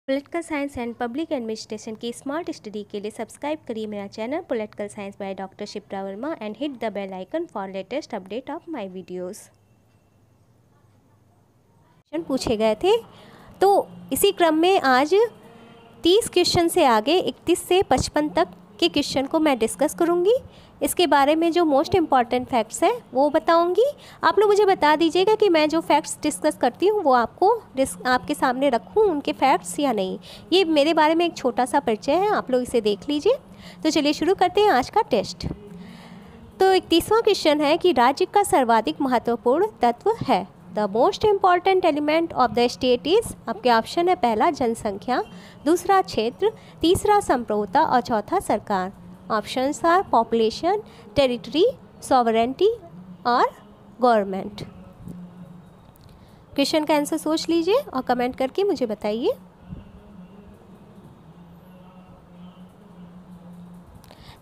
Political science and public administration की smart study के लिए सब्सक्राइब करिए मेरा channel political science by doctor Shipra Verma and hit the bell icon for latest update of my videos. Question पूछे गए थे तो इसी क्रम में आज 30 क्वेश्चन से आगे 31 से 55 तक के क्वेश्चन को मैं डिस्कस करूंगी। इसके बारे में जो मोस्ट इम्पॉर्टेंट फैक्ट्स हैं वो बताऊंगी। आप लोग मुझे बता दीजिएगा कि मैं जो फैक्ट्स डिस्कस करती हूँ वो आपके सामने रखूँ उनके फैक्ट्स या नहीं। ये मेरे बारे में एक छोटा सा परिचय है, आप लोग इसे देख लीजिए। तो चलिए शुरू करते हैं आज का टेस्ट। तो 31वां क्वेश्चन है कि राज्य का सर्वाधिक महत्वपूर्ण तत्व है। The most important element of the state is, आपके ऑप्शन है पहला जनसंख्या, दूसरा क्षेत्र, तीसरा संप्रभुता और चौथा सरकार। Options are population, territory, sovereignty और गवर्नमेंट। क्वेश्चन का आंसर सोच लीजिए और कमेंट करके मुझे बताइए।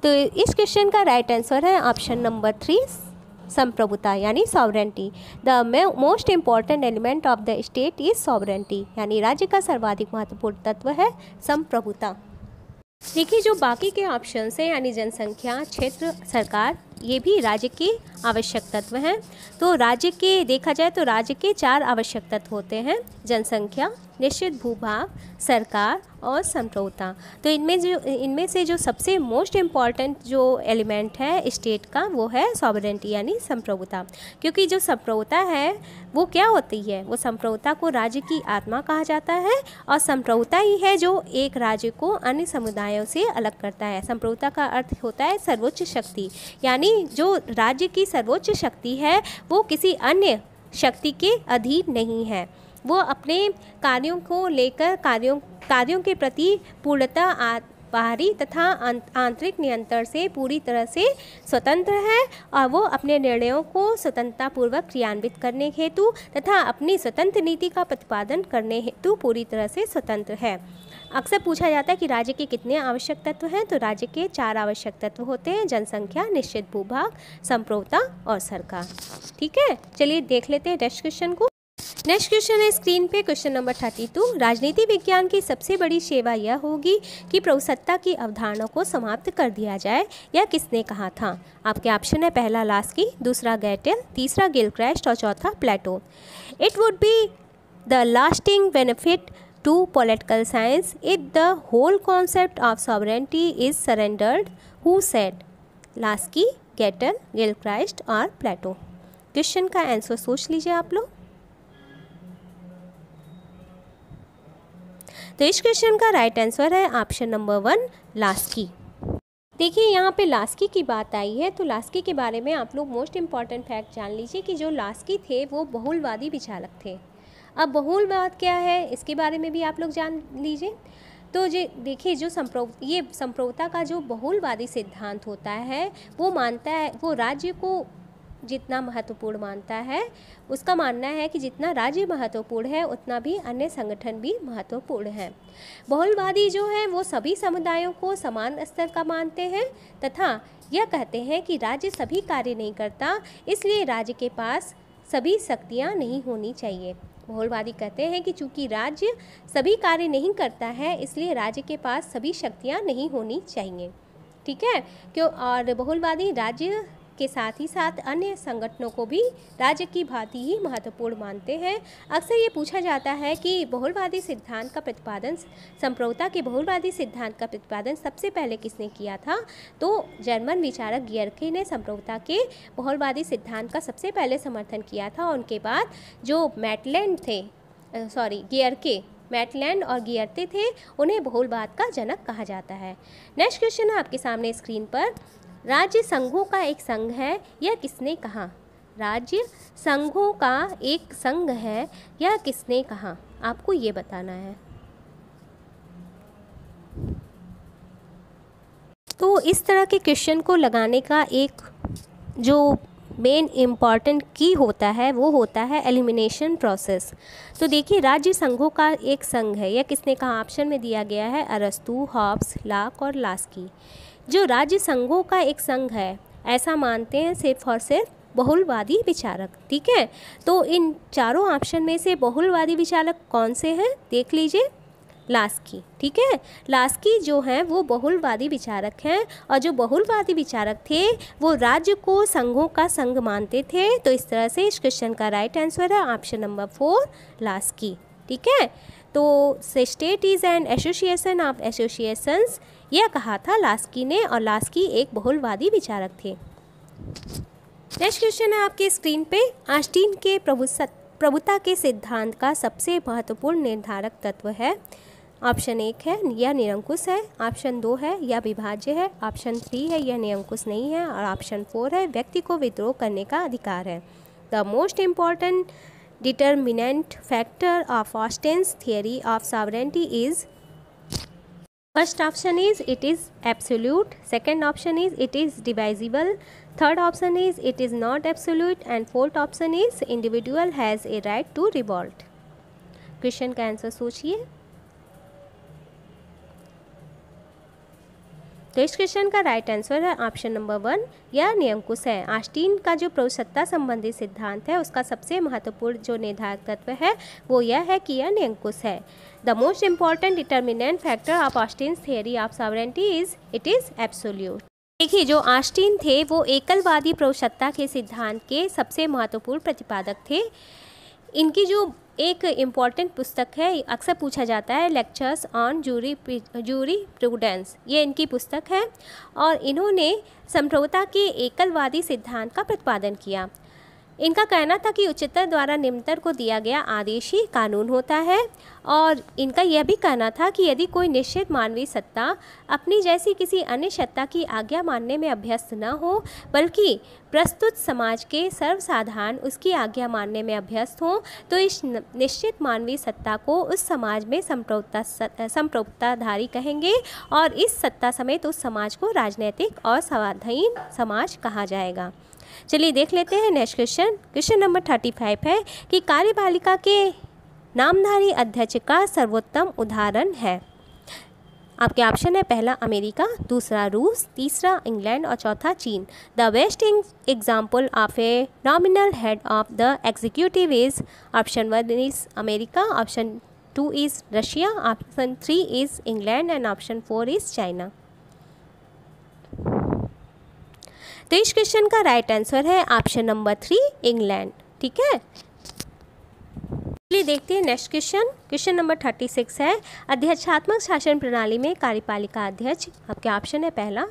तो इस क्वेश्चन का राइट आंसर है ऑप्शन नंबर 3, संप्रभुता यानी sovereignty. The most important element of the state is sovereignty, यानी राज्य का सर्वाधिक महत्वपूर्ण तत्व है संप्रभुता। देखिए जो बाकी के ऑप्शंस हैं यानी जनसंख्या, क्षेत्र, सरकार, ये भी राज्य के आवश्यक तत्व हैं। तो राज्य के देखा जाए तो राज्य के 4 आवश्यक तत्व होते हैं: जनसंख्या, निश्चित भूभाग, सरकार और संप्रभुता। तो इनमें से जो सबसे मोस्ट इम्पॉर्टेंट जो एलिमेंट है स्टेट का वो है सॉवरेंटी यानी संप्रभुता। क्योंकि जो संप्रभुता है वो क्या होती है, वो संप्रभुता को राज्य की आत्मा कहा जाता है और संप्रभुता ही है जो एक राज्य को अन्य समुदायों से अलग करता है। संप्रभुता का अर्थ होता है सर्वोच्च शक्ति, यानी जो राज्य की सर्वोच्च शक्ति है वो किसी अन्य शक्ति के अधीन नहीं है। वो अपने कार्यों को लेकर कार्यों के प्रति पूर्णतः बाहरी तथा आंतरिक नियंत्रण से पूरी तरह से स्वतंत्र है और वो अपने निर्णयों को स्वतंत्रतापूर्वक क्रियान्वित करने हेतु तथा अपनी स्वतंत्र नीति का प्रतिपादन करने हेतु पूरी तरह से स्वतंत्र है। अक्सर पूछा जाता है कि राज्य के कितने आवश्यक तत्व हैं, तो राज्य के 4 आवश्यक तत्व होते हैं: जनसंख्या, निश्चित भूभाग, संप्रभुता और सरकार। ठीक है, चलिए देख लेते हैं नेक्स्ट क्वेश्चन को। नेक्स्ट क्वेश्चन है स्क्रीन पे, क्वेश्चन नंबर 32। राजनीति विज्ञान की सबसे बड़ी सेवा यह होगी कि प्रभुसत्ता की अवधारणा को समाप्त कर दिया जाए, यह किसने कहा था? आपके ऑप्शन है पहला लास्की, दूसरा गैटेल, तीसरा गिलक्रास्ट और चौथा Plato. It would be the lasting benefit to political science if the whole concept of sovereignty is surrendered. Who said? Laski, Gettell, Gilchrist और प्लेटो। क्वेश्चन का आंसर सोच लीजिए आप लोग। तो इस क्वेश्चन का राइट आंसर है ऑप्शन नंबर 1, लास्की। देखिए यहाँ पे लास्की की बात आई है तो लास्की के बारे में आप लोग मोस्ट इम्पॉर्टेंट फैक्ट जान लीजिए कि जो लास्की थे वो बहुलवादी विचारक थे। अब बहुलवाद क्या है इसके बारे में भी आप लोग जान लीजिए। तो देखिए जो संप्रभुता का जो बहुलवादी सिद्धांत होता है वो मानता है, वो राज्य को जितना महत्वपूर्ण मानता है, उसका मानना है कि जितना राज्य महत्वपूर्ण है उतना भी अन्य संगठन भी महत्वपूर्ण है। बहुलवादी जो है वो सभी समुदायों को समान स्तर का मानते हैं तथा यह कहते हैं कि राज्य सभी कार्य नहीं करता, इसलिए राज्य के पास सभी शक्तियाँ नहीं होनी चाहिए। बहुलवादी कहते हैं कि चूंकि राज्य सभी कार्य नहीं करता है इसलिए राज्य के पास सभी शक्तियां नहीं होनी चाहिए। ठीक है, क्यों? और बहुलवादी राज्य के साथ ही साथ अन्य संगठनों को भी राज्य की भांति ही महत्वपूर्ण मानते हैं। अक्सर ये पूछा जाता है कि बहुलवादी सिद्धांत का प्रतिपादन, संप्रभुता के बहुलवादी सिद्धांत का प्रतिपादन सबसे पहले किसने किया था? तो जर्मन विचारक गियरके ने संप्रभुता के बहुलवादी सिद्धांत का सबसे पहले समर्थन किया था। उनके बाद जो मैटलैंड और गियरते थे, उन्हें बहुलवाद का जनक कहा जाता है। नेक्स्ट क्वेश्चन है आपके सामने स्क्रीन पर। राज्य संघों का एक संघ है, यह किसने कहा? राज्य संघों का एक संघ है, यह किसने कहा? आपको ये बताना है। तो इस तरह के क्वेश्चन को लगाने का एक जो मेन इम्पॉर्टेंट की होता है वो होता है एलिमिनेशन प्रोसेस। तो देखिए राज्य संघों का एक संघ है, यह किसने कहा? ऑप्शन में दिया गया है अरस्तू, हॉब्स, लाक और लास्की। जो राज्य संघों का एक संघ है ऐसा मानते हैं सिर्फ और सिर्फ बहुलवादी विचारक। ठीक है, तो इन चारों ऑप्शन में से बहुलवादी विचारक कौन से हैं देख लीजिए। लास्की। ठीक है, लास्की जो हैं वो बहुलवादी विचारक हैं, और जो बहुलवादी विचारक थे वो राज्य को संघों का संघ मानते थे। तो इस तरह से इस क्वेश्चन का राइट आंसर है ऑप्शन नंबर 4 लास्की। ठीक है, तो state is an association of associations, यह कहा था लास्की ने, और लास्की एक बहुलवादी विचारक थे। नेक्स्ट क्वेश्चन है आपके स्क्रीन पे, ऑस्टिन के प्रभुता के सिद्धांत का सबसे महत्वपूर्ण निर्धारक तत्व है। ऑप्शन 1 है यह निरंकुश है, ऑप्शन 2 है यह विभाज्य है, ऑप्शन 3 है यह निरंकुश नहीं है, और ऑप्शन 4 है व्यक्ति को विद्रोह करने का अधिकार है। The most important determinant factor of Austin's theory of sovereignty is, first option is it is absolute, second option is it is divisible, third option is it is not absolute, and fourth option is individual has a right to revolt. Question का answer सोचिए। तो इस question का right answer है option number 1, यह निरंकुश है। Austin का जो प्रभुसत्ता संबंधी सिद्धांत है उसका सबसे महत्वपूर्ण जो निर्धारक तत्व है वो यह है कि यह निरंकुश है। The most important determinant factor of Austin's theory of sovereignty is it is absolute. देखिए, जो ऑस्टिन थे वो एकलवादी प्रभुसत्ता के सिद्धांत के सबसे महत्वपूर्ण प्रतिपादक थे। इनकी जो एक इम्पॉर्टेंट पुस्तक है, अक्सर पूछा जाता है, लेक्चर्स ऑन जूरी प्रूडेंस, ये इनकी पुस्तक है, और इन्होंने संप्रभुता के एकलवादी सिद्धांत का प्रतिपादन किया। इनका कहना था कि उच्चतर द्वारा निम्नतर को दिया गया आदेश ही कानून होता है, और इनका यह भी कहना था कि यदि कोई निश्चित मानवीय सत्ता अपनी जैसी किसी अन्य सत्ता की आज्ञा मानने में अभ्यस्त न हो, बल्कि प्रस्तुत समाज के सर्वसाधारण उसकी आज्ञा मानने में अभ्यस्त हों, तो इस निश्चित मानवीय सत्ता को उस समाज में संप्रभुताधारी कहेंगे, और इस सत्ता समेत उस समाज को राजनीतिक और स्वाधीन समाज कहा जाएगा। चलिए देख लेते हैं नेक्स्ट क्वेश्चन। क्वेश्चन नंबर 35 है कि कार्यपालिका के नामधारी अध्यक्ष का सर्वोत्तम उदाहरण है। आपके ऑप्शन है, पहला अमेरिका, दूसरा रूस, तीसरा इंग्लैंड और चौथा चीन। The best example of a nominal head of the executive is, option 1 is America, option 2 is Russia, option 3 is England, and option 4 is China. तो इस क्वेश्चन का राइट आंसर है ऑप्शन नंबर 3 इंग्लैंड। ठीक है, चलिए देखते हैं नेक्स्ट क्वेश्चन। क्वेश्चन नंबर 36 है, अध्यक्षात्मक शासन प्रणाली में कार्यपालिका अध्यक्ष, आपके ऑप्शन है, पहला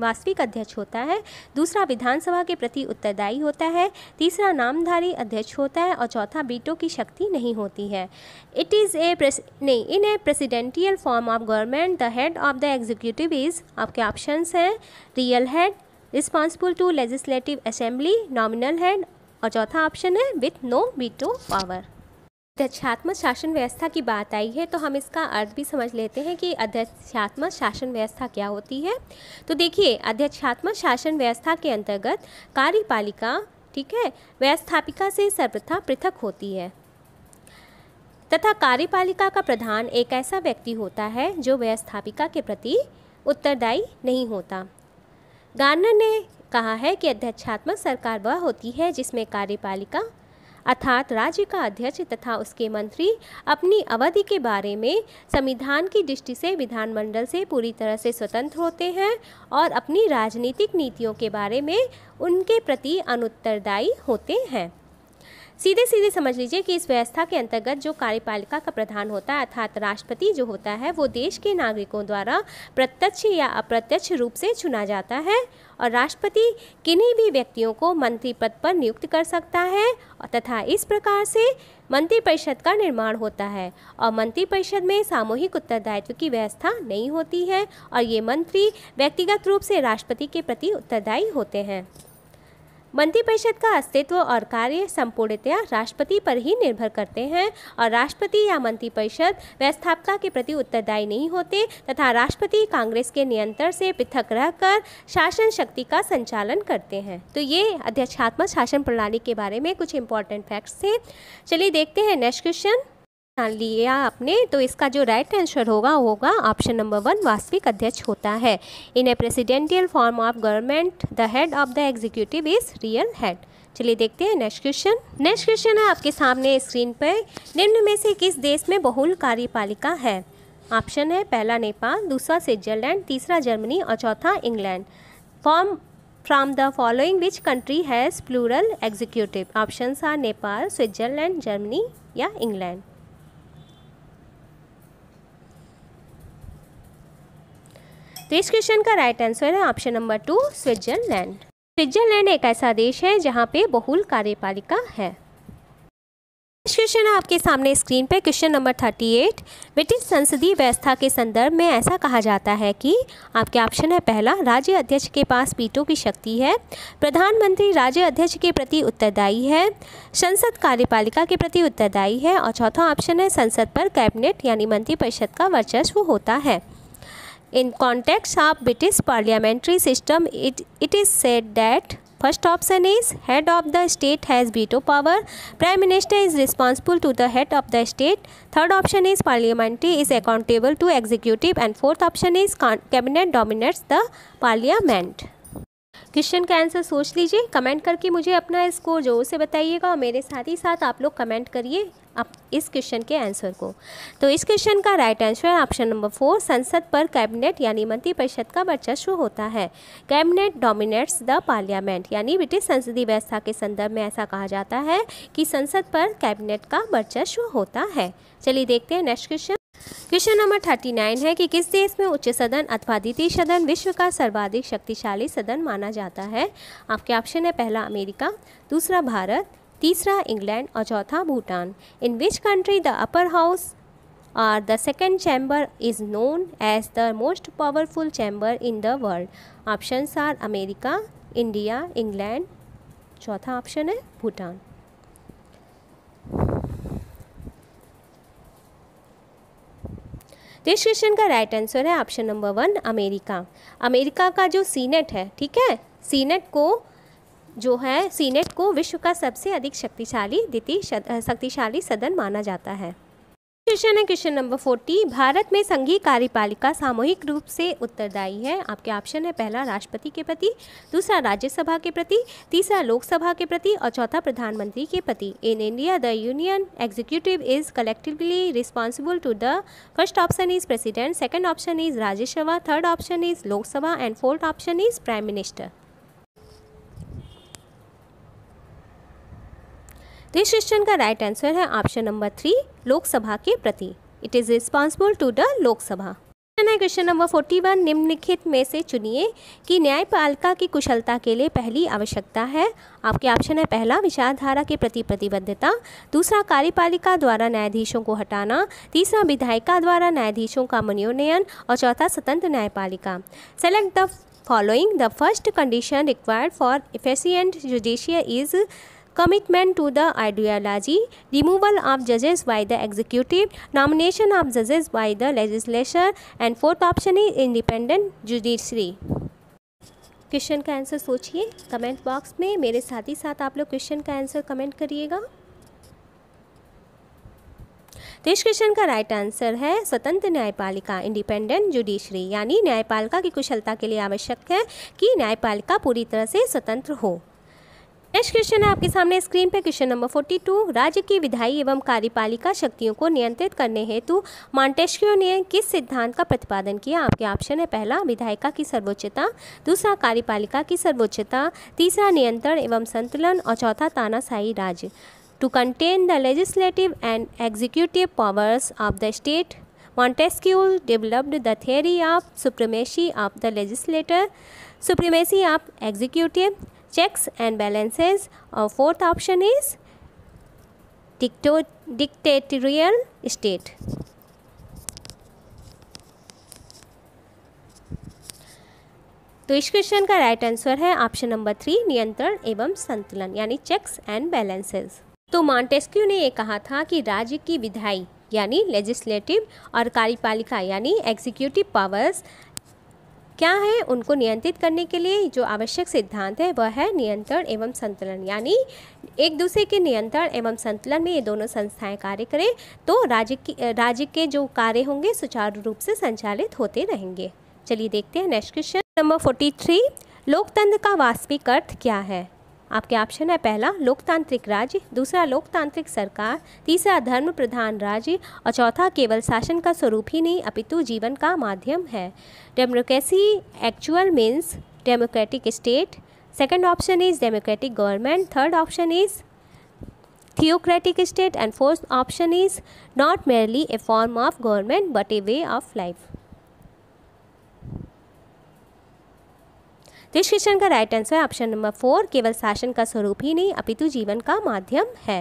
वास्तविक अध्यक्ष होता है, दूसरा विधानसभा के प्रति उत्तरदायी होता है, तीसरा नामधारी अध्यक्ष होता है, और चौथा वीटो की शक्ति नहीं होती है। It is in a presidential form of government the head of the executive is, आपके ऑप्शन हैं, real head, responsible to legislative assembly, nominal head, और चौथा ऑप्शन है विथ नो वीटो पावर। अध्यक्षात्मक शासन व्यवस्था की बात आई है तो हम इसका अर्थ भी समझ लेते हैं कि अध्यक्षात्मक शासन व्यवस्था क्या होती है। तो देखिए, अध्यक्षात्मक शासन व्यवस्था के अंतर्गत कार्यपालिका, ठीक है, व्यवस्थापिका से सर्वथा पृथक होती है, तथा कार्यपालिका का प्रधान एक ऐसा व्यक्ति होता है जो व्यवस्थापिका के प्रति उत्तरदायी नहीं होता। गार्नर ने कहा है कि अध्यक्षात्मक सरकार वह होती है जिसमें कार्यपालिका अर्थात राज्य का अध्यक्ष तथा उसके मंत्री अपनी अवधि के बारे में संविधान की दृष्टि से विधानमंडल से पूरी तरह से स्वतंत्र होते हैं और अपनी राजनीतिक नीतियों के बारे में उनके प्रति अनुत्तरदायी होते हैं। सीधे सीधे समझ लीजिए कि इस व्यवस्था के अंतर्गत जो कार्यपालिका का प्रधान होता है अर्थात राष्ट्रपति जो होता है वो देश के नागरिकों द्वारा प्रत्यक्ष या अप्रत्यक्ष रूप से चुना जाता है, और राष्ट्रपति किन्हीं भी व्यक्तियों को मंत्री पद पर नियुक्त कर सकता है, तथा इस प्रकार से मंत्रिपरिषद का निर्माण होता है, और मंत्रिपरिषद में सामूहिक उत्तरदायित्व की व्यवस्था नहीं होती है, और ये मंत्री व्यक्तिगत रूप से राष्ट्रपति के प्रति उत्तरदायी होते हैं। मंत्रिपरिषद का अस्तित्व और कार्य संपूर्णतया राष्ट्रपति पर ही निर्भर करते हैं, और राष्ट्रपति या मंत्रिपरिषद व्यवस्थापिका के प्रति उत्तरदायी नहीं होते, तथा राष्ट्रपति कांग्रेस के नियंत्रण से पृथक रहकर शासन शक्ति का संचालन करते हैं। तो ये अध्यक्षात्मक शासन प्रणाली के बारे में कुछ इंपॉर्टेंट फैक्ट्स थे। चलिए देखते हैं नेक्स्ट क्वेश्चन। जान लिया आपने, तो इसका जो राइट आंसर होगा ऑप्शन नंबर 1 वास्तविक अध्यक्ष होता है। In a presidential form of government the head of the executive is real head. चलिए देखते हैं नेक्स्ट क्वेश्चन। नेक्स्ट क्वेश्चन है आपके सामने स्क्रीन पर, निम्न में से किस देश में बहुल कार्यपालिका है? ऑप्शन है पहला नेपाल, दूसरा स्विट्जरलैंड, तीसरा जर्मनी और चौथा England. Form from the following which country has plural executive? Options are Nepal, Switzerland, Germany या इंग्लैंड। तो इस क्वेश्चन का राइट आंसर है ऑप्शन नंबर 2, स्विट्जरलैंड। स्विट्जरलैंड एक ऐसा देश है जहाँ पे बहुल कार्यपालिका है। इस क्वेश्चन है आपके सामने स्क्रीन पे, क्वेश्चन नंबर 38। ब्रिटिश संसदीय व्यवस्था के संदर्भ में ऐसा कहा जाता है कि आपके ऑप्शन है पहला, राज्य अध्यक्ष के पास वीटो की शक्ति है, प्रधानमंत्री राज्य अध्यक्ष के प्रति उत्तरदायी है, संसद कार्यपालिका के प्रति उत्तरदायी है और चौथा ऑप्शन है संसद पर कैबिनेट यानी मंत्रिपरिषद का वर्चस्व होता है। In context of British parliamentary system, it is said that first option is head of the state has veto power, prime minister is responsible to the head of the state, third option is parliamentary is accountable to executive and fourth option is cabinet dominates the parliament। Question का answer सोच लीजिए, comment करके मुझे अपना score जोर से बताइएगा और मेरे साथ ही साथ आप लोग कमेंट करिए आप इस क्वेश्चन के आंसर को। तो इस क्वेश्चन का राइट आंसर है ऑप्शन नंबर 4, संसद पर कैबिनेट यानी मंत्रिपरिषद का वर्चस्व होता है। कैबिनेट डोमिनेट्स द पार्लियामेंट यानी ब्रिटिश संसदीय व्यवस्था के संदर्भ में ऐसा कहा जाता है कि संसद पर कैबिनेट का वर्चस्व होता है। चलिए देखते हैं नेक्स्ट क्वेश्चन। क्वेश्चन नंबर 39 है कि किस देश में उच्च सदन अथवा द्वितीय सदन विश्व का सर्वाधिक शक्तिशाली सदन माना जाता है? आपके ऑप्शन है पहला अमेरिका, दूसरा भारत, तीसरा इंग्लैंड और चौथा Bhutan. In which country the upper house और the second chamber is known as the most powerful chamber in the world? Options are America, India, England, चौथा ऑप्शन है भूटान। तो इस क्वेश्चन का राइट आंसर है ऑप्शन नंबर 1, अमेरिका। अमेरिका का जो senate है, ठीक है, सीनेट को विश्व का सबसे अधिक शक्तिशाली सदन माना जाता है। क्वेश्चन है क्वेश्चन नंबर 40। भारत में संघीय कार्यपालिका सामूहिक रूप से उत्तरदायी है। आपके ऑप्शन है पहला राष्ट्रपति के प्रति, दूसरा राज्यसभा के प्रति, तीसरा लोकसभा के प्रति और चौथा प्रधानमंत्री के प्रति। In India the union executive is collectively responsible to the first option is president, second option is Rajya Sabha, third option is Lok Sabha and fourth option is prime minister. तो इस क्वेश्चन का राइट आंसर है ऑप्शन नंबर 3, लोकसभा के प्रति। It is responsible to the Lok Sabha. Question number 41। निम्नलिखित में से चुनिए कि न्यायपालिका की कुशलता के लिए पहली आवश्यकता है। आपके ऑप्शन है पहला विचारधारा के प्रति प्रतिबद्धता, दूसरा कार्यपालिका द्वारा न्यायाधीशों को हटाना, तीसरा विधायिका द्वारा न्यायाधीशों का मनोनयन और चौथा स्वतंत्र न्यायपालिका। Select the following. The first condition required for efficient judiciary is commitment to the ideology, removal of judges by the executive, nomination of judges by the legislature and fourth option is independent judiciary। Question का answer सोचिए comment box में, मेरे साथ ही साथ आप लोग question का answer comment करिएगा। तो इस क्वेश्चन का राइट आंसर है स्वतंत्र न्यायपालिका, इंडिपेंडेंट जुडिशरी, यानी न्यायपालिका की कुशलता के लिए आवश्यक है कि न्यायपालिका पूरी तरह से स्वतंत्र हो। नेक्स्ट क्वेश्चन है आपके सामने स्क्रीन पे, क्वेश्चन नंबर 42। राज्य की विधायी एवं कार्यपालिका शक्तियों को नियंत्रित करने हेतु मॉन्टेस्क्यू ने किस सिद्धांत का प्रतिपादन किया? आपके ऑप्शन है पहला विधायिका की सर्वोच्चता, दूसरा कार्यपालिका की सर्वोच्चता, तीसरा नियंत्रण एवं संतुलन और चौथा तानाशाही राज्य। To contain the legislative and executive powers of the state, Montesquieu developed the theory of supremacy of the legislature, supremacy of executive, checks and balances, और fourth option is dictatorial state। तो इस क्वेश्चन का right answer है option number 3, नियंत्रण एवं संतुलन, यानी checks and balances. तो मॉन्टेस्क्यू ने ये कहा था कि राज्य की विधायी यानी लेजिस्लेटिव और कार्यपालिका यानी एग्जीक्यूटिव पावर्स क्या है, उनको नियंत्रित करने के लिए जो आवश्यक सिद्धांत है वह है नियंत्रण एवं संतुलन, यानी एक दूसरे के नियंत्रण एवं संतुलन में ये दोनों संस्थाएं कार्य करें तो राज्य के जो कार्य होंगे सुचारू रूप से संचालित होते रहेंगे। चलिए देखते हैं नेक्स्ट क्वेश्चन नंबर 43। लोकतंत्र का वास्तविक अर्थ क्या है? आपके ऑप्शन है पहला लोकतांत्रिक राज्य, दूसरा लोकतांत्रिक सरकार, तीसरा धर्म प्रधान राज्य और चौथा केवल शासन का स्वरूप ही नहीं अपितु जीवन का माध्यम है। Democracy actual means democratic state, second option is democratic government, third option is theocratic state and fourth option is not merely a form of government but a way of life। तो इस क्वेश्चन का right answer है option number 4, केवल शासन का स्वरूप ही नहीं अपितु जीवन का माध्यम है।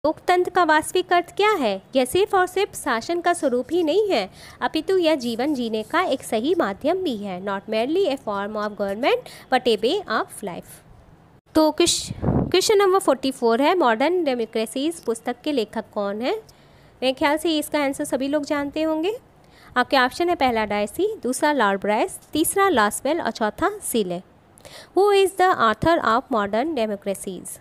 लोकतंत्र का वास्तविक अर्थ क्या है? यह सिर्फ और सिर्फ शासन का स्वरूप ही नहीं है अपितु यह जीवन जीने का एक सही माध्यम भी है। Not merely A form of government but A way of life. तो क्वेश्चन नंबर 44 है मॉडर्न डेमोक्रेसीज पुस्तक के लेखक कौन है? मेरे ख्याल से इसका आंसर सभी लोग जानते होंगे। आपके ऑप्शन है पहला डायसी, दूसरा लॉर्ड ब्राइस, तीसरा लॉसवेल और चौथा Seeley. Who is the author of modern democracies?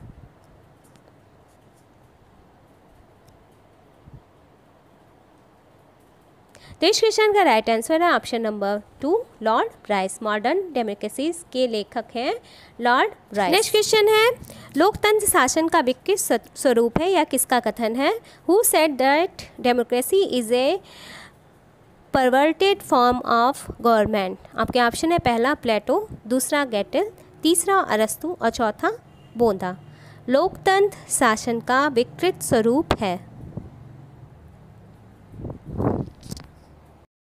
तो इस क्वेश्चन का राइट आंसर है option number 2 Lord Bryce. Modern democracies के लेखक हैं लॉर्ड ब्राइस। नेक्स्ट क्वेश्चन है लोकतंत्र शासन का विकृत स्वरूप है, यह किसका कथन है? Who said that democracy is a perverted form of government? आपके ऑप्शन है पहला प्लेटो, दूसरा गेटल, तीसरा अरस्तु और चौथा बोंदा। लोकतंत्र शासन का विकृत स्वरूप है।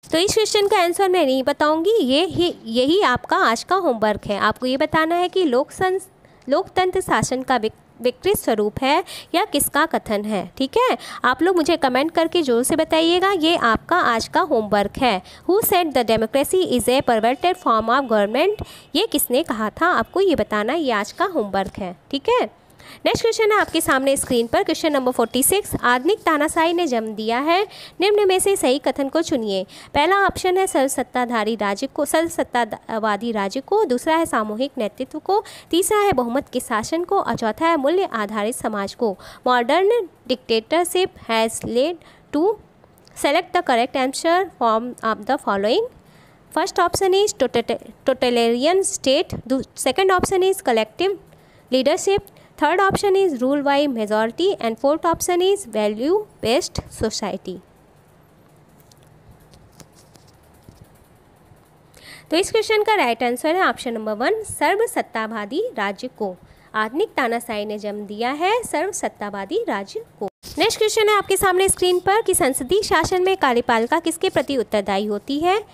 तो इस क्वेश्चन का आंसर मैं नहीं बताऊंगी, यही आपका आज का होमवर्क है। आपको ये बताना है कि लोकतंत्र शासन का विकृत स्वरूप है या किसका कथन है। ठीक है, आप लोग मुझे कमेंट करके जोर से बताइएगा, ये आपका आज का होमवर्क है। Who said the democracy is a perverted form of government? ये किसने कहा था, आपको ये बताना, ये आज का होमवर्क है। ठीक है, नेक्स्ट क्वेश्चन है आपके सामने स्क्रीन पर, क्वेश्चन नंबर 46। आधुनिक तानाशाही ने जन्म दिया है, निम्न में से सही कथन को चुनिए। पहला ऑप्शन है सर्वसत्ताधारी राज्य को, सर्वसत्तावादी राज्य को, दूसरा है सामूहिक नेतृत्व को, तीसरा है बहुमत के शासन को और चौथा है मूल्य आधारित समाज को। Modern dictatorship has led to select the correct answer from of the following. First option is totalitarian state, second option is collective leadership, third option is rule by majority and fourth option is value based society. तो इस question का right answer है option number 1 सर्वसत्तावादी राज्य को। आधुनिक तानाशाही ने जन्म दिया है सर्वसत्तावादी राज्य को। नेक्स्ट क्वेश्चन है आपके सामने स्क्रीन पर कि संसदीय शासन में कार्यपालिका किसके प्रति उत्तरदायी होती है?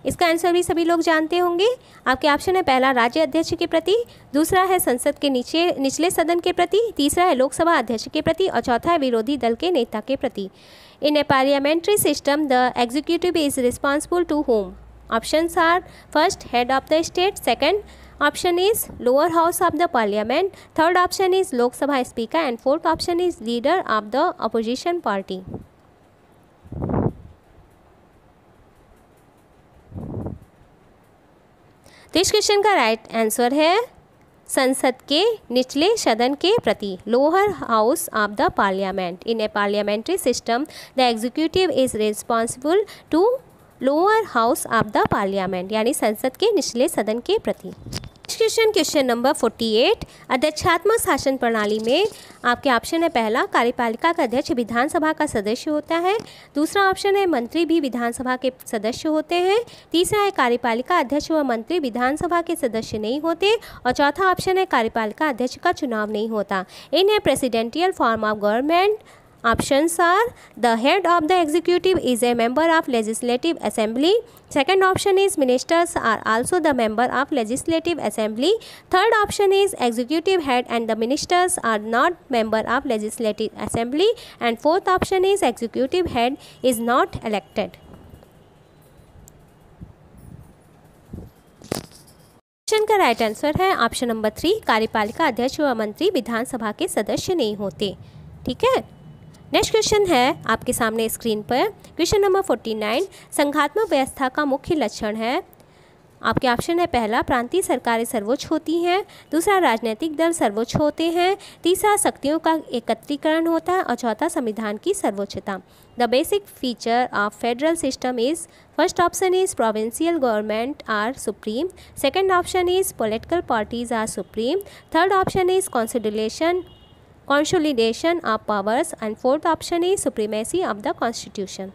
इसका आंसर भी सभी लोग जानते होंगे। आपके ऑप्शन है पहला राज्य अध्यक्ष के प्रति, दूसरा है संसद के निचले सदन के प्रति, तीसरा है लोकसभा अध्यक्ष के प्रति और चौथा है विरोधी दल के नेता के प्रति। In a parliamentary system the executive is responsible to whom? Options are first head of the state, second option is lower house of the parliament, third option is Lok Sabha speaker and fourth option is leader of the opposition party. तो इस question का right answer है संसद के निचले सदन के प्रति, lower house of the parliament. In a parliamentary system the executive is responsible to lower house of the parliament, यानी संसद के निचले सदन के प्रति। Question number 48। अध्यक्षात्मक शासन प्रणाली में आपके ऑप्शन है पहला कार्यपालिका का अध्यक्ष विधानसभा का सदस्य होता है, दूसरा ऑप्शन है मंत्री भी विधानसभा के सदस्य होते हैं, तीसरा है कार्यपालिका अध्यक्ष व मंत्री विधानसभा के सदस्य नहीं होते और चौथा ऑप्शन है कार्यपालिका अध्यक्ष का चुनाव नहीं होता। In a presidential form of government options are the head of the executive is a member of legislative assembly, second option is ministers are also the member of legislative assembly, third option is executive head and the ministers are not member of legislative assembly and fourth option is executive head is not elected। Question का right answer है option number 3 कार्यपालिका अध्यक्ष व मंत्री विधानसभा के सदस्य नहीं होते। ठीक है, नेक्स्ट क्वेश्चन है आपके सामने स्क्रीन पर, क्वेश्चन नंबर 49। संघात्मक व्यवस्था का मुख्य लक्षण है आपके ऑप्शन है पहला प्रांतीय सरकारें सर्वोच्च होती हैं, दूसरा राजनीतिक दल सर्वोच्च होते हैं, तीसरा शक्तियों का एकत्रीकरण होता है और चौथा संविधान की सर्वोच्चता। The basic feature of federal system is, first option is provincial government are supreme, second option is political parties are supreme, third option is consolidation of powers and fourth option is supremacy of the constitution।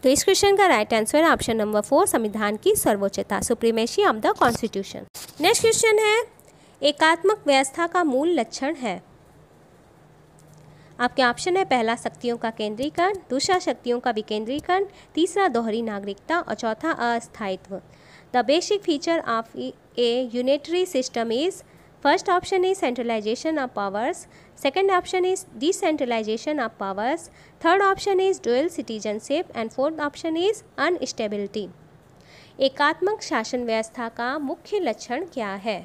तो इस question का right answer है option number 4 संविधान की सर्वोच्चता, supremacy of the constitution. Next question है एकात्मक व्यवस्था का मूल लक्षण है। आपके ऑप्शन है पहला शक्तियों का केंद्रीकरण, दूसरा शक्तियों का विकेंद्रीकरण, तीसरा दोहरी नागरिकता और चौथा अस्थायित्व। The basic feature of a unitary system is, first option is centralisation of powers, second option is decentralisation of powers, third option is dual citizenship and fourth option is unstability. एकात्मक शासन व्यवस्था का मुख्य लक्षण क्या है?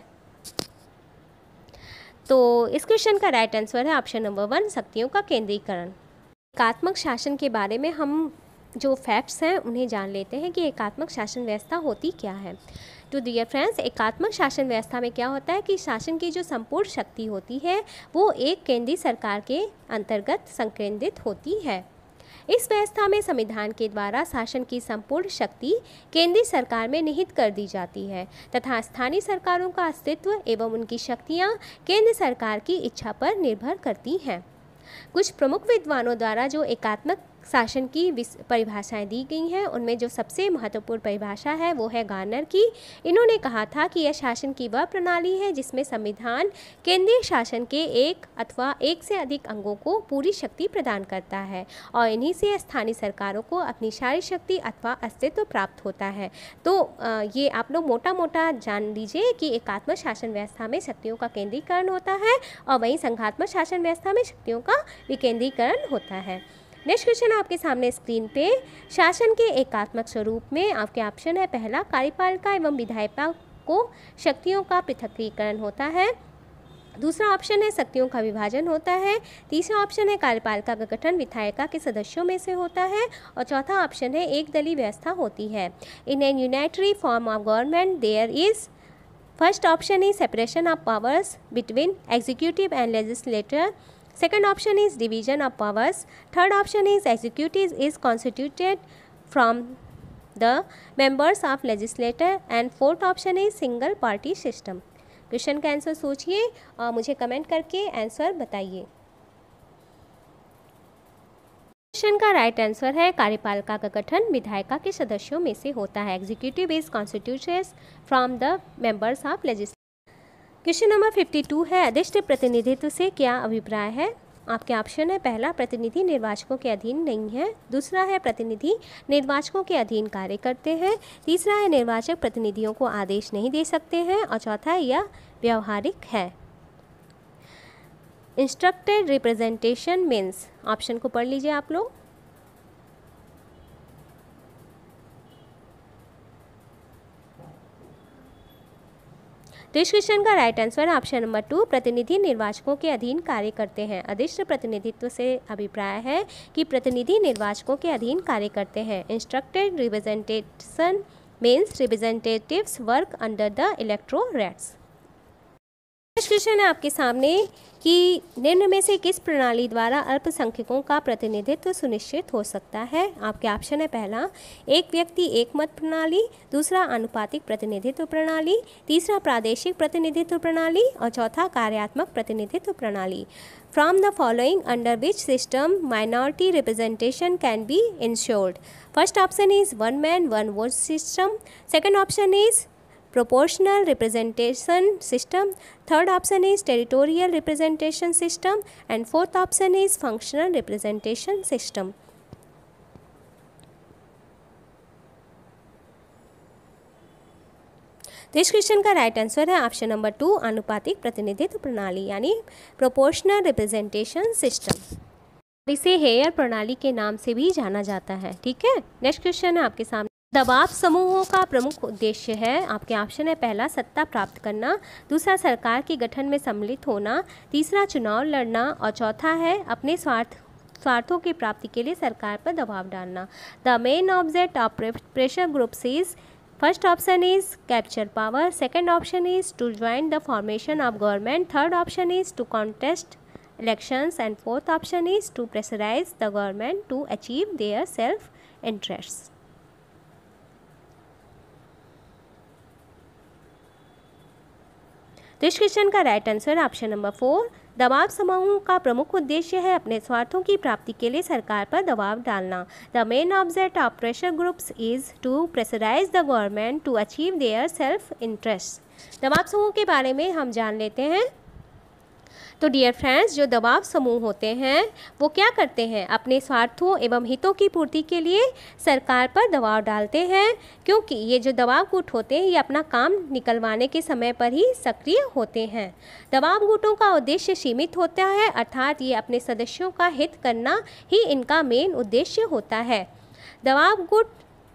तो इस क्वेश्चन का राइट आंसर है ऑप्शन नंबर 1 शक्तियों का केंद्रीकरण। एकात्मक शासन के बारे में हम जो फैक्ट्स हैं उन्हें जान लेते हैं कि एकात्मक शासन व्यवस्था होती क्या है। तो डियर फ्रेंड्स, एकात्मक शासन व्यवस्था में क्या होता है कि शासन की जो संपूर्ण शक्ति होती है वो एक केंद्रीय सरकार के अंतर्गत संकेंद्रित होती है। इस व्यवस्था में संविधान के द्वारा शासन की संपूर्ण शक्ति केंद्रीय सरकार में निहित कर दी जाती है तथा स्थानीय सरकारों का अस्तित्व एवं उनकी शक्तियाँ केंद्र सरकार की इच्छा पर निर्भर करती हैं। कुछ प्रमुख विद्वानों द्वारा जो एकात्मक शासन की परिभाषाएं दी गई हैं उनमें जो सबसे महत्वपूर्ण परिभाषा है वो है गार्नर की। इन्होंने कहा था कि यह शासन की वह प्रणाली है जिसमें संविधान केंद्रीय शासन के एक अथवा एक से अधिक अंगों को पूरी शक्ति प्रदान करता है और इन्हीं से स्थानीय सरकारों को अपनी सारी शक्ति अथवा अस्तित्व प्राप्त होता है। तो ये आप लोग मोटा मोटा जान लीजिए कि एकात्मक शासन व्यवस्था में शक्तियों का केंद्रीकरण होता है और वहीं संघात्मक शासन व्यवस्था में शक्तियों का विकेंद्रीकरण होता है। नेक्स्ट क्वेश्चन आपके सामने स्क्रीन पे, शासन के एकात्मक स्वरूप में आपके ऑप्शन है पहला कार्यपालिका एवं विधायिका को शक्तियों का पृथकीकरण होता है, दूसरा ऑप्शन है शक्तियों का विभाजन होता है, तीसरा ऑप्शन है कार्यपालिका का गठन विधायिका के सदस्यों में से होता है और चौथा ऑप्शन है एक दलीय व्यवस्था होती है। In an unitary form of government there is, first option is separation of powers between executive and legislator, second option is division of powers, third option is executive is constituted from the members of legislature and fourth option is single party system। Question का answer सोचिए और मुझे comment करके answer बताइए। Question का right answer है कार्यपालिका का गठन विधायिका के सदस्यों में से होता है। Executive is constituted from the members of legislature. Question number 52 है अधिष्ठ प्रतिनिधित्व से क्या अभिप्राय है? आपके ऑप्शन है पहला प्रतिनिधि निर्वाचकों के अधीन नहीं है, दूसरा है प्रतिनिधि निर्वाचकों के अधीन कार्य करते हैं, तीसरा है निर्वाचक प्रतिनिधियों को आदेश नहीं दे सकते हैं और चौथा है यह व्यवहारिक है। इंस्ट्रक्टेड रिप्रेजेंटेशन मीन्स, ऑप्शन को पढ़ लीजिए आप लोग। तो इस क्वेश्चन का राइट आंसर है ऑप्शन नंबर 2 प्रतिनिधि निर्वाचकों के अधीन कार्य करते हैं। अधिष्ठ प्रतिनिधित्व से अभिप्राय है कि प्रतिनिधि निर्वाचकों के अधीन कार्य करते हैं। Instructed representation means representatives work under the electorates. Next question है आपके सामने कि निम्न में से किस प्रणाली द्वारा अल्पसंख्यकों का प्रतिनिधित्व सुनिश्चित हो सकता है? आपके ऑप्शन है पहला एक व्यक्ति एक मत प्रणाली, दूसरा आनुपातिक प्रतिनिधित्व प्रणाली, तीसरा प्रादेशिक प्रतिनिधित्व प्रणाली और चौथा कार्यात्मक प्रतिनिधित्व प्रणाली। From the following under which system minority representation can be insured? First option is one man one vote system, second option is proportional representation system, third option is territorial representation system and fourth option is functional representation system। तो इस question का right answer है option number 2 आनुपातिक प्रतिनिधित्व प्रणाली यानी proportional representation system. इसे hair प्रणाली के नाम से भी जाना जाता है। ठीक है, नेक्स्ट क्वेश्चन है आपके सामने। दबाव समूहों का प्रमुख उद्देश्य है? आपके ऑप्शन है पहला सत्ता प्राप्त करना, दूसरा सरकार के गठन में सम्मिलित होना, तीसरा चुनाव लड़ना और चौथा है अपने स्वार्थ स्वार्थों की प्राप्ति के लिए सरकार पर दबाव डालना। The main object of pressure groups is, first option is capture power, second option is to join the formation of government, third option is to contest elections, and fourth option is to pressurize the government to achieve their self interests. तो इस question का right answer option number 4। दबाव समूहों का प्रमुख उद्देश्य है अपने स्वार्थों की प्राप्ति के लिए सरकार पर दबाव डालना। The main object of pressure groups is to pressurise the government to achieve their self interest. दबाव समूह के बारे में हम जान लेते हैं। तो डियर फ्रेंड्स, जो दबाव समूह होते हैं वो क्या करते हैं, अपने स्वार्थों एवं हितों की पूर्ति के लिए सरकार पर दबाव डालते हैं, क्योंकि ये जो दबाव गुट होते हैं ये अपना काम निकलवाने के समय पर ही सक्रिय होते हैं। दबाव गुटों का उद्देश्य सीमित होता है, अर्थात ये अपने सदस्यों का हित करना ही इनका मेन उद्देश्य होता है। दबाव गुट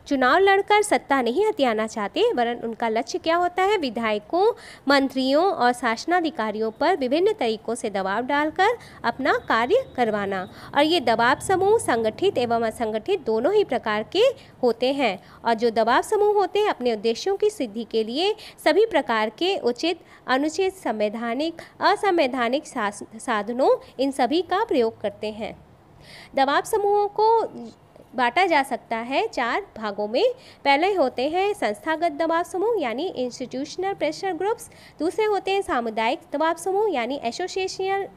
चुनाव लड़कर सत्ता नहीं हथियाना चाहते, वरन उनका लक्ष्य क्या होता है, विधायकों, मंत्रियों और शासनाधिकारियों पर विभिन्न तरीकों से दबाव डालकर अपना कार्य करवाना। और ये दबाव समूह संगठित एवं असंगठित दोनों ही प्रकार के होते हैं। और जो दबाव समूह होते हैं अपने उद्देश्यों की सिद्धि के लिए सभी प्रकार के उचित, अनुचित, संवैधानिक, असंवैधानिक साधनों इन सभी का प्रयोग करते हैं। दबाव समूहों को बांटा जा सकता है 4 भागों में। पहले होते हैं संस्थागत दबाव समूह यानी इंस्टीट्यूशनल प्रेशर ग्रुप्स, दूसरे होते हैं सामुदायिक दबाव समूह यानी एसोसिएशनल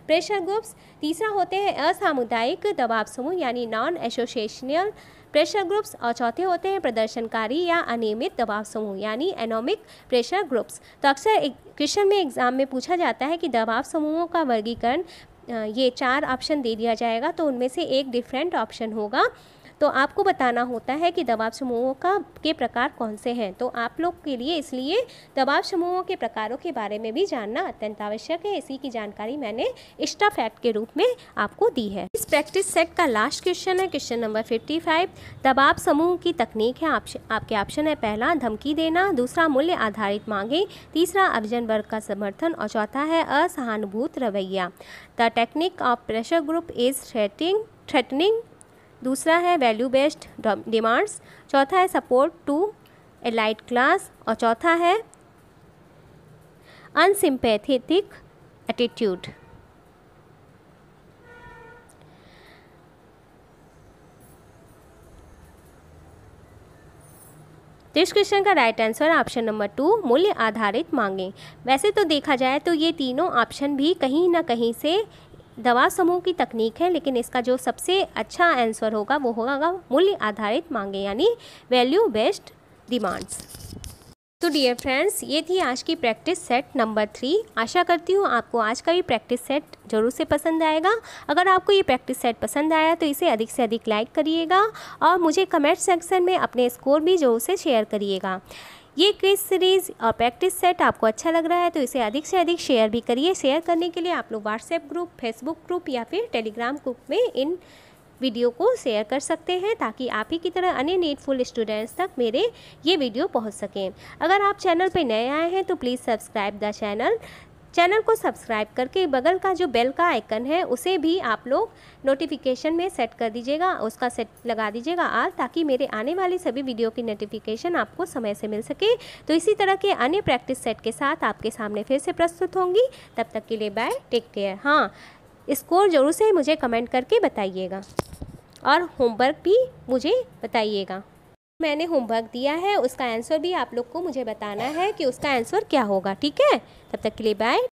प्रेशर ग्रुप्स, तीसरा होते हैं असामुदायिक दबाव समूह यानी नॉन एसोसिएशनल प्रेशर ग्रुप्स, और चौथे होते हैं प्रदर्शनकारी या अनियमित दबाव समूह यानी एनोमिक प्रेशर ग्रुप्स। तो अक्सर क्वेश्चन में एग्जाम में पूछा जाता है कि दबाव समूहों का वर्गीकरण, ये 4 ऑप्शन दे दिया जाएगा तो उनमें से एक डिफरेंट ऑप्शन होगा। तो आपको बताना होता है कि दबाव समूहों के प्रकार कौन से हैं। तो आप लोग के लिए इसलिए दबाव समूहों के प्रकारों के बारे में भी जानना अत्यंत आवश्यक है। इसी की जानकारी मैंने एक्स्ट्रा फैक्ट के रूप में आपको दी है। इस प्रैक्टिस सेट का लास्ट क्वेश्चन है क्वेश्चन नंबर 55। दबाव समूह की तकनीक है आपके ऑप्शन है, पहला धमकी देना, दूसरा मूल्य आधारित मांगे, तीसरा अभिजन वर्ग का समर्थन और चौथा है असहानुभूत रवैया। The technique of pressure group is threatening, दूसरा है वैल्यू बेस्ड डिमांड्स, चौथा है सपोर्ट टू एलाइट क्लास और चौथा है अनसिम्पैथेटिक एटीट्यूड। तो इस क्वेश्चन का राइट आंसर ऑप्शन नंबर 2 मूल्य आधारित मांगे। वैसे तो देखा जाए तो ये तीनों ऑप्शन भी कहीं ना कहीं से दबाव समूह की तकनीक है, लेकिन इसका जो सबसे अच्छा आंसर होगा वो होगा मूल्य आधारित मांगे यानी वैल्यू बेस्ड डिमांड्स। तो डियर फ्रेंड्स, ये थी आज की प्रैक्टिस सेट नंबर 3। आशा करती हूँ आपको आज का ये प्रैक्टिस सेट जरूर से पसंद आएगा। अगर आपको ये प्रैक्टिस सेट पसंद आया तो इसे अधिक से अधिक लाइक करिएगा और मुझे कमेंट सेक्शन में अपने स्कोर भी जरूर से शेयर करिएगा। ये क्विज सीरीज़ और प्रैक्टिस सेट आपको अच्छा लग रहा है तो इसे अधिक से अधिक शेयर भी करिए। शेयर करने के लिए आप लोग व्हाट्सएप ग्रुप, फेसबुक ग्रुप या फिर टेलीग्राम ग्रुप में इन वीडियो को शेयर कर सकते हैं ताकि आप ही की तरह अन्य नीडफुल स्टूडेंट्स तक मेरे ये वीडियो पहुंच सकें। अगर आप चैनल पर नए आए हैं तो प्लीज़ सब्सक्राइब द चैनल को सब्सक्राइब करके बगल का जो बेल का आइकन है उसे भी आप लोग नोटिफिकेशन में सेट कर दीजिएगा, उसका सेट लगा दीजिएगा ऑल, ताकि मेरे आने वाली सभी वीडियो की नोटिफिकेशन आपको समय से मिल सके। तो इसी तरह के अन्य प्रैक्टिस सेट के साथ आपके सामने फिर से प्रस्तुत होंगी। तब तक के लिए बाय, टेक केयर। हाँ, स्कोर जरूर से मुझे कमेंट करके बताइएगा और होमवर्क भी मुझे बताइएगा। मैंने होमवर्क दिया है उसका आंसर भी आप लोग को मुझे बताना है कि उसका आंसर क्या होगा। ठीक है, तब तक के लिए बाय।